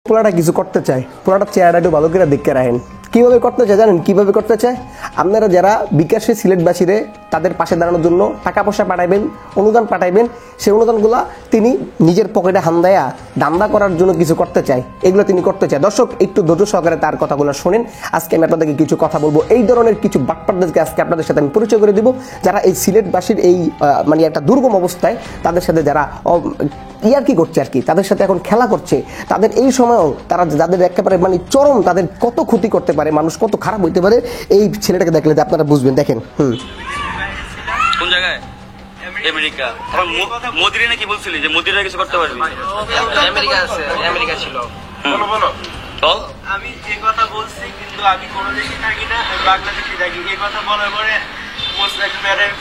পোলাটা কিছু করতে চায়, পোলাটার চেহারাটা একটু ভালো করে দেখতে রাখেন। কীভাবে করতে চায় জানেন? কীভাবে করতে চায়? আপনারা যারা বিকাশে সিলেটবাসীরে তাদের পাশে দাঁড়ানোর জন্য টাকা পয়সা পাঠাইবেন, অনুদান পাঠাইবেন, সেই অনুদানগুলো তিনি নিজের পকেটে হান্দায়া দান্দা করার জন্য কিছু করতে চায়, এগুলো তিনি করতে চায়। দর্শক একটু ধৈর্য সহকারে তার কথাগুলো শোনেন। আজকে আমি আপনাদেরকে কিছু কথা বলবো, এই ধরনের কিছু বাটপারদেরকে আজকে আপনাদের সাথে আমি পরিচয় করে দিব, যারা এই সিলেটবাসীর এই মানে একটা দুর্গম অবস্থায় তাদের সাথে যারা কি করছে আর কি, তাদের সাথে এখন খেলা করছে, তাদের এই সময়ও তারা যাদের একেবারে মানে চরম, তাদের কত ক্ষতি করতে পারে, মানুষ কত খারাপ হইতে পারে, এই ছেলেটাকে দেখলে আপনারা বুঝবেন। দেখেন কোন জায়গায়? আমেরিকা। মোদিরে নাকি বলছিলি যে মোদিরা কিছু করতে পারবি? আমেরিকা ছিল। বল। আমি এই কথা বলছি, কিন্তু আমি কোনো দেশে থাকি না, আমি বাংলাদেশে থাকি। এই কথা বলার পরে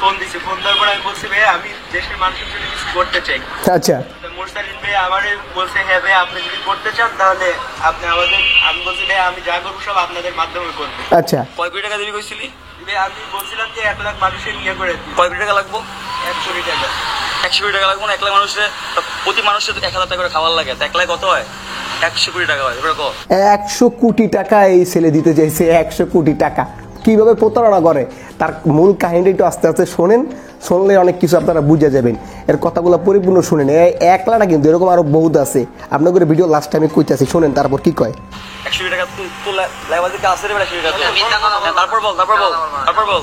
ফোন দিছি, ফোন দেওয়ার পরে আমি বলছি ভাই আমি দেশের মানুষের জন্য কিছু করতে চাই। আচ্ছা, মোরসালিন ভাই আমার বলছে হ্যাঁ ভাই আপনি যদি করতে চান তাহলে আপনি আমাদের, আমি বলছি ভাই আমি যা করবো সব আপনাদের মাধ্যমে করবো। আচ্ছা, কয় কোটি টাকা দিবি কইছিলি? আমি বলছিলাম যে 1 লাখ মানুষের নিয়ে করে দিই। কয় কোটি টাকা লাগবো? 1 কোটি টাকা। 100 কোটি টাকা লাগবো না? 1 লাখ মানুষের প্রতি মানুষের 1000 টাকা করে খাবার লাগে, 1 লাখ কত হয়? 100 কোটি টাকা হয়। 100 কোটি টাকা এই ছেলে দিতে চাইছে, 100 কোটি টাকা। কিভাবে প্রতারণা করে তার মূল কাহিনীটা একটু আস্তে আস্তে শোনেন, শুনলে অনেক কিছু আপনারা বুঝে যাবেন। এর কথাগুলো পরিপূর্ণ শুনেন, একলা না কিন্তু, এরকম আরো বহুত আছে। আপনাদের ভিডিও লাস্ট টাইমে কইতাছি, শোনেন তারপর কি কয়। 100 কোটি টাকা তো লাইবাজি কা আছে রে 100 কোটি টাকা। তারপর বল।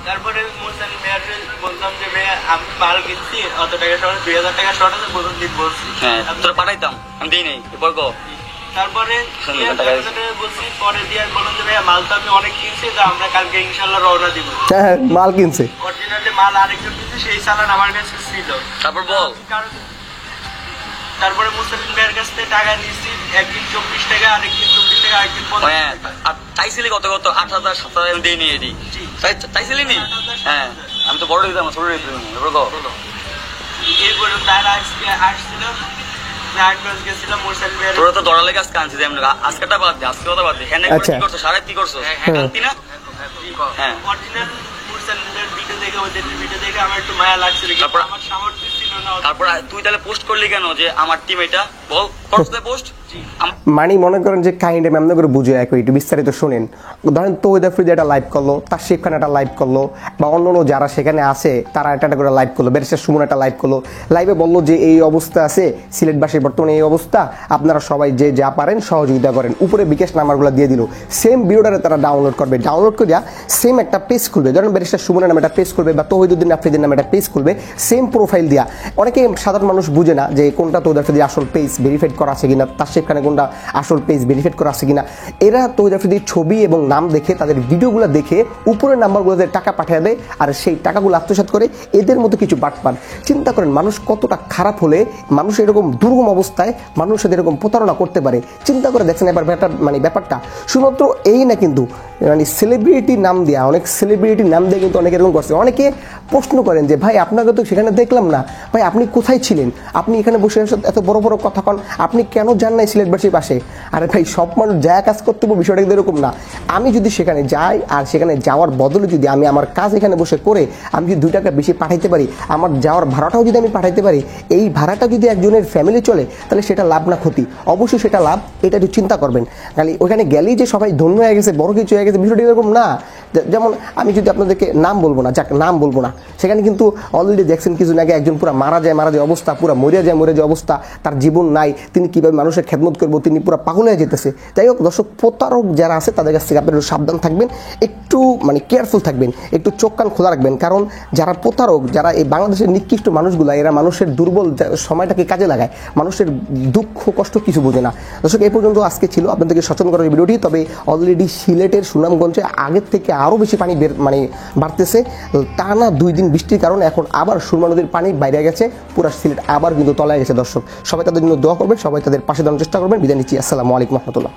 তারপরে মোরসালিন ভাইয়ার বললাম যে ভাই আমি মাল কিনছি অত টাকা শর্ট, 2000 টাকা শর্ট আছে, প্রথম দিন বলছি। হ্যাঁ তোরা পাঠাইতাম, আমি দেই নাই। এরপর কো তারপরে বলছি পরে দিয়ে বললাম যে ভাইয়া মাল তো আমি অনেক কিনছি, তো আমরা কালকে ইনশাল্লাহ রওনা দিব। হ্যাঁ মাল কিনছে, অরিজিনালি মাল আরেকজন কিনছে, সেই চালান আমার কাছে ছিল। তারপর বল। তারপরে মোরসালিন ভাইয়ের কাছ থেকে টাকা নিয়েছি, একদিন 24 টাকা, আরেকদিন 24 টাকা, আরেকদিন 50 টাকা। আর তাইছিলি কত 8000 7000 আমি দেই নি এডি। তাইছিলি নি? হ্যাঁ আমি তো বড় দিতাম, ছোট দিতাম। এরপর কো এরপরে তার আজকে আসছিল, তোরা তো দড়া লেগে আজকে আনছি, আজকেটা বাদ দে, আজকে কথা বাদ দে। হ্যাঁ কি করছো? সারা কি করছো? হ্যাঁ না? হ্যাঁ অরিজিনাল মোরসালিনের ভিডিও দেখে, ওদের ভিডিও দেখে আমার একটু মায়া লাগছিল, তারপর আমার সামর্থ্য ছিল না। তারপর তুই তাহলে পোস্ট করলি কেন যে আমার টিম এটা? বল, করতে পোস্ট। মানে মনে করেন যে কাহিনীটা আমি করে বুঝে একটু বিস্তারিত শোনেন। ধরেন তৌহিদ আফ্রিদি একটা লাইভ করলো, তার শিফ খান একটা লাইভ করলো, বা অন্য যারা সেখানে আছে তারা একটা করে লাইভ করলো, ব্যারিস্টার সুমন একটা লাইভ করলো, লাইভে বললো যে এই অবস্থা আছে সিলেটবাসীর বর্তমানে এই অবস্থা, আপনারা সবাই যে যা পারেন সহযোগিতা করেন। উপরে বিকাশ নাম্বারগুলো দিয়ে দিল, সেম ভিডিওটারে তারা ডাউনলোড করবে, ডাউনলোড করে সেম একটা পেজ খুলবে, ধরেন ব্যারিস্টার সুমনের নামে একটা পেজ খুলবে, বা তৌহিদুদ্দিন আফ্রিদির নামে একটা পেজ খুলবে, সেম প্রোফাইল দিয়া। অনেকে সাধারণ মানুষ বুঝে না যে কোনটা তৌহিদ আফ্রিদির আসল পেজ ভেরিফাইড করা আছে কিনা, তার সেখানে কোনটা আসল পেজ ভেরিফাইড করা আছে কিনা। এরা তৌহিদ আফ্রিদির ছবি এবং নাম দেখে, তাদের ভিডিওগুলো দেখে উপরের নাম্বারগুলোতে টাকা পাঠিয়ে দেয়, আর সেই টাকাগুলো আত্মসাৎ করে এদের মতো কিছু বাটপার। চিন্তা করেন মানুষ কতটা খারাপ হলে মানুষ এরকম দুর্গম অবস্থায় মানুষের এরকম প্রতারণা করতে পারে। চিন্তা করে দেখছেন এবার ব্যাপারটা শুধুমাত্র এই না, কিন্তু মানে সেলিব্রিটি নাম দেওয়া, অনেক সেলিব্রিটি নাম দিয়ে কিন্তু অনেকে এরকম করছে। অনেকে প্রশ্ন করেন যে ভাই আপনাকে তো সেখানে দেখলাম না, ভাই আপনি কোথায় ছিলেন, আপনি এখানে বসে এত বড় বড় কথা কন, আপনি কেন যান নাই সিলেটবাসীর পাশে? আরে ভাই সব মানুষ যায় কাজ করতে হবে, বিষয়টা কিন্তু এরকম না। আমি যদি সেখানে যাই আর সেখানে যাওয়ার বদলে যদি আমি আমার কাজ এখানে বসে করে আমি যদি 2 টাকা বেশি পাঠাইতে পারি, আমার যাওয়ার ভাড়াটাও যদি আমি পাঠাইতে পারি, এই ভাড়াটা যদি একজনের ফ্যামিলি চলে, তাহলে সেটা লাভ না ক্ষতি? অবশ্যই সেটা লাভ, এটা একটু চিন্তা করবেন। খালি ওখানে গেলেই যে সবাই ধন্য হয়ে গেছে, বড় কিছু হয়ে গেছে, বিষয়টা এরকম না। যেমন আমি যদি আপনাদেরকে নাম বলবো না, যাক নাম বলবো না, সেখানে কিন্তু অলরেডি দেখছেন কিছুদিন আগে একজন পুরো মারা যায় অবস্থা, পুরো মরে যায় অবস্থা, তার জীবন নাই, তিনি কিভাবে মানুষের খেদমত করবো, তিনি পুরো পাগল হয়ে যেতেছে। যাই হোক দর্শক, প্রতারক যারা আছে তাদের কাছ থেকে আপনারা একটু সাবধান থাকবেন, একটু মানে কেয়ারফুল থাকবেন, একটু চোখ কান খোলা রাখবেন। কারণ যারা প্রতারক, যারা এই বাংলাদেশের নিকৃষ্ট মানুষগুলো, এরা মানুষের দুর্বল সময়টাকে কাজে লাগায়, মানুষের দুঃখ কষ্ট কিছু বোঝে না। দর্শক এই পর্যন্ত আজকে ছিল আপনাদেরকে সচেতন করার ভিডিওটি। তবে অলরেডি সিলেটের সুনামগঞ্জে আগের থেকে আরও বেশি পানি বাড়তেছে, টানা 2 দিন বৃষ্টির কারণে এখন আবার সুরমা নদীর পানি বাইরে গেছে, পুরা সিলেট আবার কিন্তু তলায় গেছে। দর্শক সবাই তাদের জন্য দোয়া করবেন, সবাই তাদের পাশে দাঁড়ানোর চেষ্টা করবেন। বিদায় নিচ্ছি, আসসালামু আলাইকুম রহমতুল্লাহ।